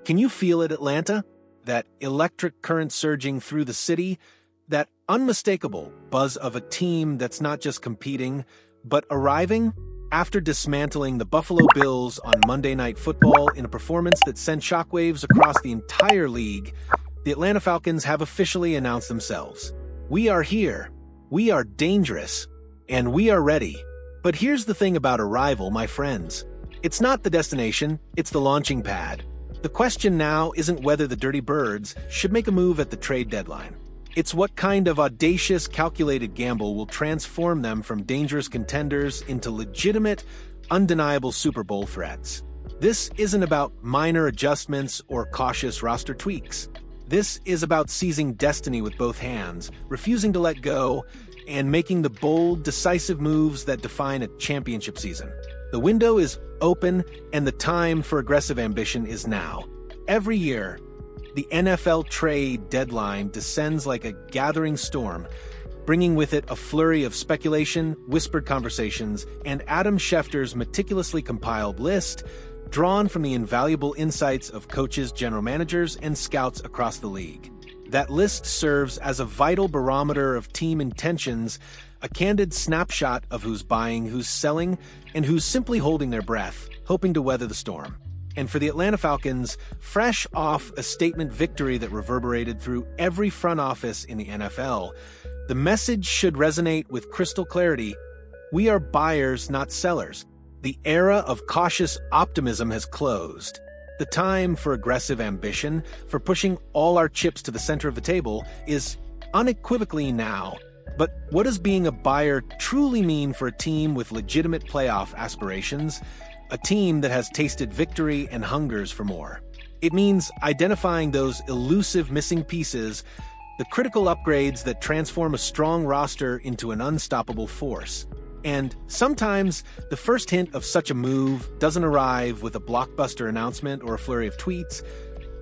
Can you feel it, Atlanta? That electric current surging through the city? That unmistakable buzz of a team that's not just competing, but arriving? After dismantling the Buffalo Bills on Monday Night Football in a performance that sent shockwaves across the entire league, the Atlanta Falcons have officially announced themselves. We are here, we are dangerous, and we are ready. But here's the thing about arrival, my friends. It's not the destination, it's the launching pad. The question now isn't whether the Dirty Birds should make a move at the trade deadline. It's what kind of audacious, calculated gamble will transform them from dangerous contenders into legitimate, undeniable Super Bowl threats. This isn't about minor adjustments or cautious roster tweaks. This is about seizing destiny with both hands, refusing to let go, and making the bold, decisive moves that define a championship season. The window is open, and the time for aggressive ambition is now. Every year, the NFL trade deadline descends like a gathering storm, bringing with it a flurry of speculation, whispered conversations, and Adam Schefter's meticulously compiled list, drawn from the invaluable insights of coaches, general managers, and scouts across the league. That list serves as a vital barometer of team intentions, a candid snapshot of who's buying, who's selling, and who's simply holding their breath, hoping to weather the storm. And for the Atlanta Falcons, fresh off a statement victory that reverberated through every front office in the NFL, the message should resonate with crystal clarity. We are buyers, not sellers. The era of cautious optimism has closed. The time for aggressive ambition, for pushing all our chips to the center of the table, is unequivocally now. But what does being a buyer truly mean for a team with legitimate playoff aspirations? A team that has tasted victory and hungers for more. It means identifying those elusive missing pieces, the critical upgrades that transform a strong roster into an unstoppable force. And sometimes the first hint of such a move doesn't arrive with a blockbuster announcement or a flurry of tweets,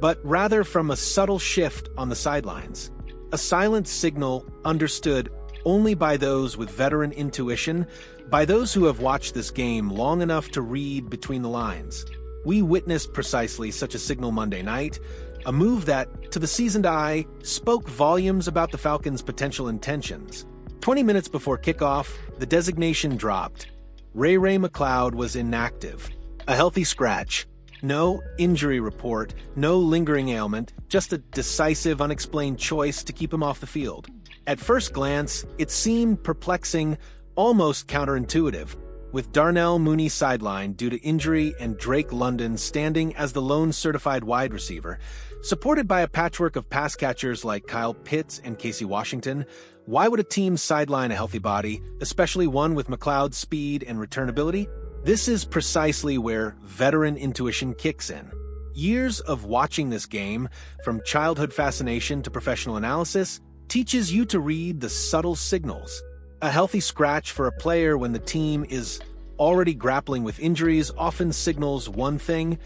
but rather from a subtle shift on the sidelines. A silent signal understood only by those with veteran intuition, by those who have watched this game long enough to read between the lines. We witnessed precisely such a signal Monday night, a move that, to the seasoned eye, spoke volumes about the Falcons' potential intentions. 20 minutes before kickoff, the designation dropped. Ray-Ray McCloud was inactive. A healthy scratch. No injury report, no lingering ailment, just a decisive, unexplained choice to keep him off the field. At first glance, it seemed perplexing, almost counterintuitive, with Darnell Mooney sidelined due to injury and Drake London standing as the lone certified wide receiver. Supported by a patchwork of pass catchers like Kyle Pitts and Casey Washington, why would a team sideline a healthy body, especially one with McCloud's speed and returnability? This is precisely where veteran intuition kicks in. Years of watching this game, from childhood fascination to professional analysis, teaches you to read the subtle signals. A healthy scratch for a player when the team is already grappling with injuries often signals one thing: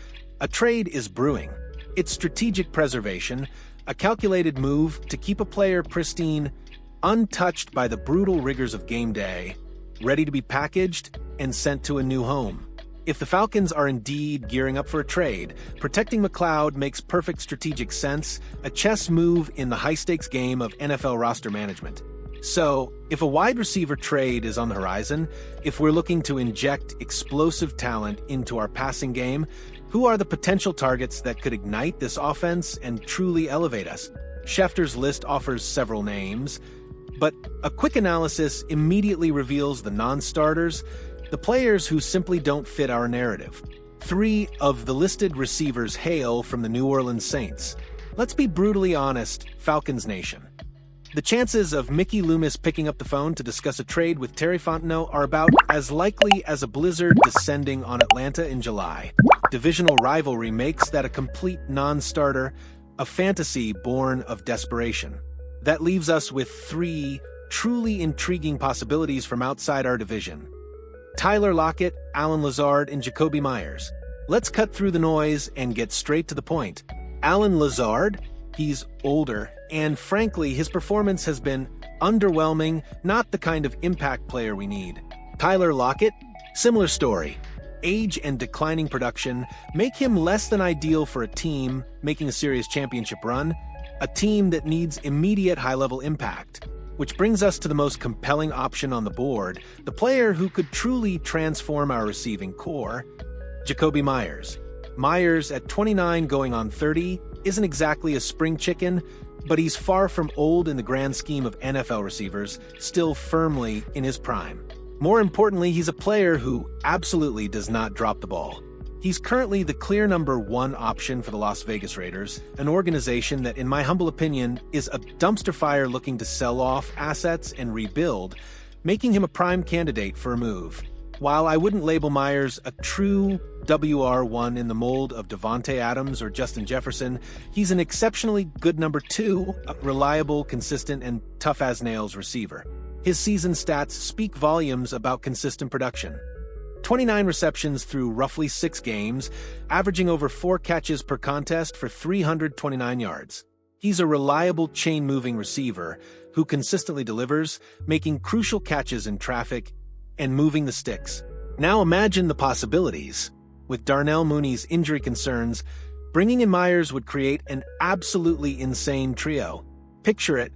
a trade is brewing. It's strategic preservation, a calculated move to keep a player pristine, untouched by the brutal rigors of game day, ready to be packaged and sent to a new home. If the Falcons are indeed gearing up for a trade, protecting McCloud makes perfect strategic sense, a chess move in the high-stakes game of NFL roster management. So, if a wide receiver trade is on the horizon, if we're looking to inject explosive talent into our passing game, who are the potential targets that could ignite this offense and truly elevate us? Schefter's list offers several names, but a quick analysis immediately reveals the non-starters, the players who simply don't fit our narrative. 3 of the listed receivers hail from the New Orleans Saints. Let's be brutally honest, Falcons Nation. The chances of Mickey Loomis picking up the phone to discuss a trade with Terry Fontenot are about as likely as a blizzard descending on Atlanta in July. Divisional rivalry makes that a complete non-starter, a fantasy born of desperation. That leaves us with 3 truly intriguing possibilities from outside our division: Tyler Lockett, Allen Lazard, and Jakobi Meyers. Let's cut through the noise and get straight to the point. Allen Lazard? He's older, and frankly, his performance has been underwhelming, not the kind of impact player we need. Tyler Lockett? Similar story. age and declining production make him less than ideal for a team making a serious championship run, a team that needs immediate high-level impact. Which brings us to the most compelling option on the board, the player who could truly transform our receiving core, Jakobi Meyers. Meyers, at 29 going on 30, isn't exactly a spring chicken, but he's far from old in the grand scheme of NFL receivers, still firmly in his prime. More importantly, he's a player who absolutely does not drop the ball. He's currently the clear number one option for the Las Vegas Raiders, an organization that, in my humble opinion, is a dumpster fire looking to sell off assets and rebuild, making him a prime candidate for a move. While I wouldn't label Meyers a true WR1 in the mold of Davante Adams or Justin Jefferson, he's an exceptionally good number two, a reliable, consistent, and tough-as-nails receiver. His season stats speak volumes about consistent production. 29 receptions through roughly 6 games, averaging over 4 catches per contest for 329 yards. He's a reliable chain-moving receiver who consistently delivers, making crucial catches in traffic and moving the sticks. Now imagine the possibilities. With Darnell Mooney's injury concerns, bringing in Meyers would create an absolutely insane trio. Picture it: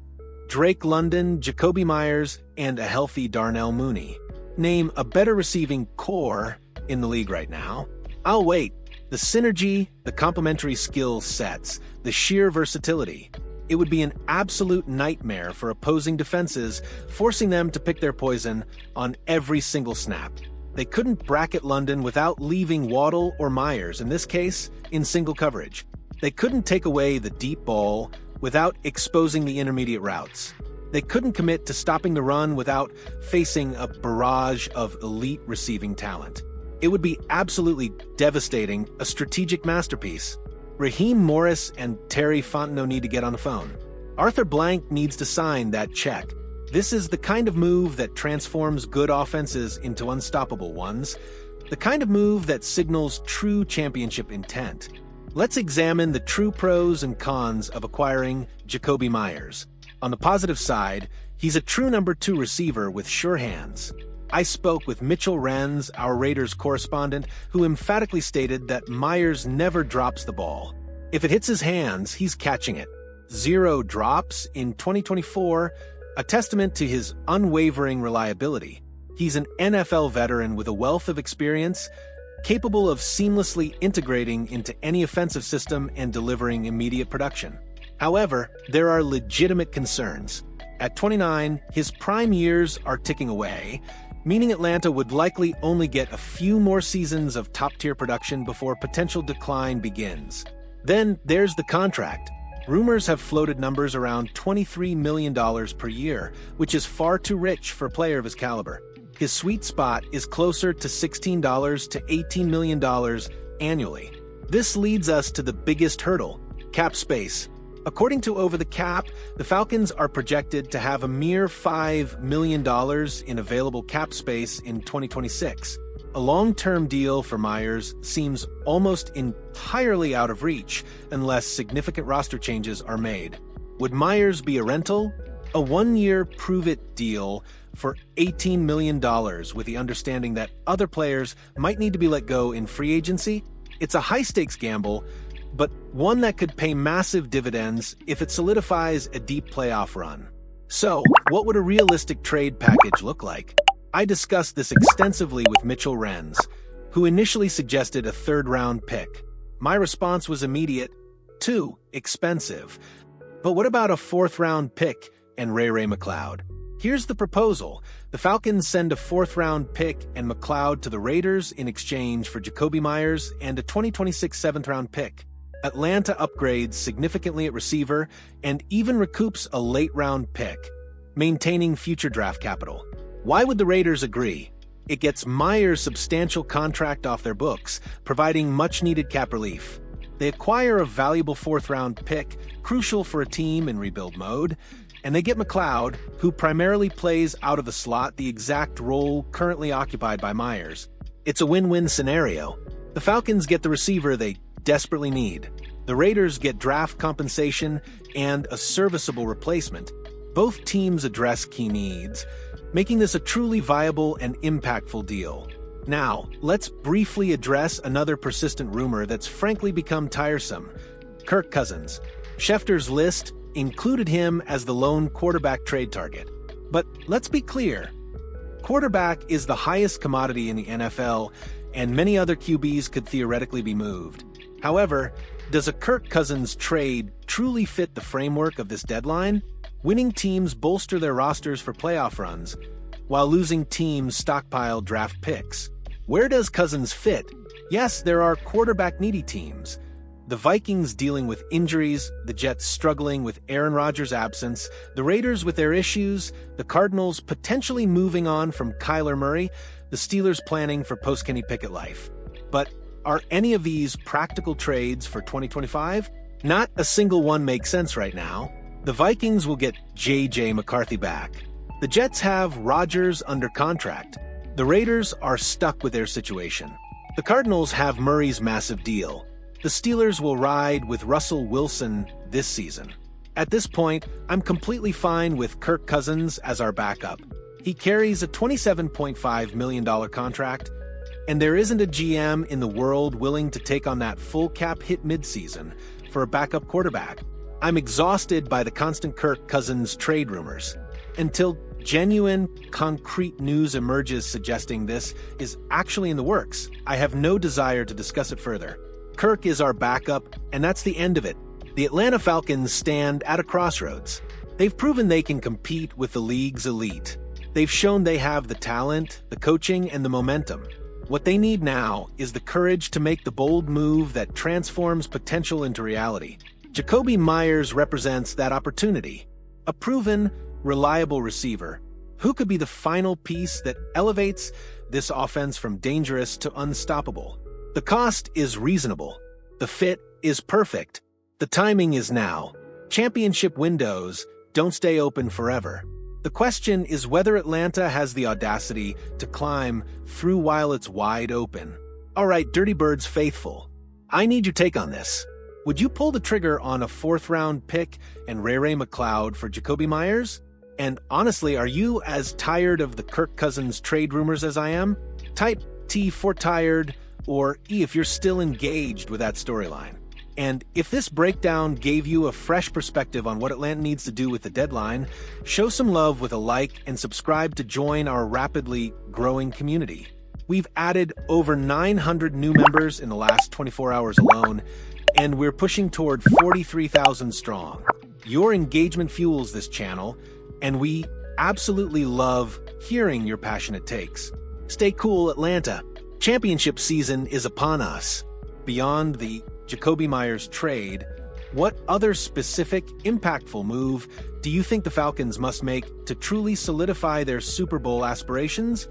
Drake London, Jakobi Meyers, and a healthy Darnell Mooney. Name a better receiving core in the league right now. I'll wait. The synergy, the complementary skill sets, the sheer versatility. It would be an absolute nightmare for opposing defenses, forcing them to pick their poison on every single snap. They couldn't bracket London without leaving Waddle or Meyers, in this case, in single coverage. They couldn't take away the deep ball without exposing the intermediate routes. They couldn't commit to stopping the run without facing a barrage of elite receiving talent. It would be absolutely devastating, a strategic masterpiece. Raheem Morris and Terry Fontenot need to get on the phone. Arthur Blank needs to sign that check. This is the kind of move that transforms good offenses into unstoppable ones, the kind of move that signals true championship intent. Let's examine the true pros and cons of acquiring Jakobi Meyers. On the positive side, he's a true number 2 receiver with sure hands. I spoke with Mitchell Renz, our Raiders correspondent, who emphatically stated that Meyers never drops the ball. If it hits his hands, he's catching it. 0 drops in 2024, a testament to his unwavering reliability. He's an NFL veteran with a wealth of experience, capable of seamlessly integrating into any offensive system and delivering immediate production. However, there are legitimate concerns. At 29, his prime years are ticking away, meaning Atlanta would likely only get a few more seasons of top-tier production before potential decline begins. Then there's the contract. Rumors have floated numbers around $23 million per year, which is far too rich for a player of his caliber. His sweet spot is closer to $16 to $18 million annually. This leads us to the biggest hurdle: cap space. According to Over the Cap, the Falcons are projected to have a mere $5 million in available cap space in 2026. A long-term deal for Meyers seems almost entirely out of reach unless significant roster changes are made. Would Meyers be a rental? A 1-year prove-it deal for $18 million with the understanding that other players might need to be let go in free agency? It's a high-stakes gamble, but one that could pay massive dividends if it solidifies a deep playoff run. So, what would a realistic trade package look like? I discussed this extensively with Mitchell Renz, who initially suggested a 3rd-round pick. My response was immediate: too expensive. But what about a 4th-round pick and Ray-Ray McCloud? Here's the proposal. The Falcons send a 4th-round pick and McCloud to the Raiders in exchange for Jakobi Meyers and a 2026 7th-round pick. Atlanta upgrades significantly at receiver and even recoups a late-round pick, maintaining future draft capital. Why would the Raiders agree? It gets Meyers' substantial contract off their books, providing much-needed cap relief. They acquire a valuable 4th-round pick, crucial for a team in rebuild mode, and they get McCloud, who primarily plays out of the slot, the exact role currently occupied by Meyers. It's a win-win scenario. The Falcons get the receiver they desperately need. The Raiders get draft compensation and a serviceable replacement. Both teams address key needs, making this a truly viable and impactful deal. Now, let's briefly address another persistent rumor that's frankly become tiresome: Kirk Cousins. Schefter's list included him as the lone quarterback trade target. But let's be clear, quarterback is the highest commodity in the NFL, and many other QBs could theoretically be moved. However, does a Kirk Cousins trade truly fit the framework of this deadline? Winning teams bolster their rosters for playoff runs, while losing teams stockpile draft picks. Where does Cousins fit? Yes, there are quarterback-needy teams. The Vikings dealing with injuries, the Jets struggling with Aaron Rodgers' absence, the Raiders with their issues, the Cardinals potentially moving on from Kyler Murray, the Steelers planning for post-Kenny Pickett life. But are any of these practical trades for 2025? Not a single one makes sense right now. The Vikings will get J.J. McCarthy back. The Jets have Rodgers under contract. The Raiders are stuck with their situation. The Cardinals have Murray's massive deal. The Steelers will ride with Russell Wilson this season. At this point, I'm completely fine with Kirk Cousins as our backup. He carries a $27.5 million contract, and there isn't a GM in the world willing to take on that full cap hit midseason for a backup quarterback. I'm exhausted by the constant Kirk Cousins trade rumors. Until genuine, concrete news emerges suggesting this is actually in the works, I have no desire to discuss it further. Kirk is our backup, and that's the end of it. The Atlanta Falcons stand at a crossroads. They've proven they can compete with the league's elite. They've shown they have the talent, the coaching, and the momentum. What they need now is the courage to make the bold move that transforms potential into reality. Jakobi Meyers represents that opportunity. A proven, reliable receiver who could be the final piece that elevates this offense from dangerous to unstoppable. The cost is reasonable. The fit is perfect. The timing is now. Championship windows don't stay open forever. The question is whether Atlanta has the audacity to climb through while it's wide open. All right, Dirty Birds faithful, I need your take on this. Would you pull the trigger on a 4th-round pick and Ray-Ray McCloud for Jakobi Meyers? And honestly, are you as tired of the Kirk Cousins trade rumors as I am? Type T for tired, or E if you're still engaged with that storyline. And if this breakdown gave you a fresh perspective on what Atlanta needs to do with the deadline, show some love with a like and subscribe to join our rapidly growing community. We've added over 900 new members in the last 24 hours alone, and we're pushing toward 43,000 strong. Your engagement fuels this channel, and we absolutely love hearing your passionate takes. Stay cool, Atlanta. Championship season is upon us. Beyond the Jakobi Meyers trade, what other specific, impactful move do you think the Falcons must make to truly solidify their Super Bowl aspirations?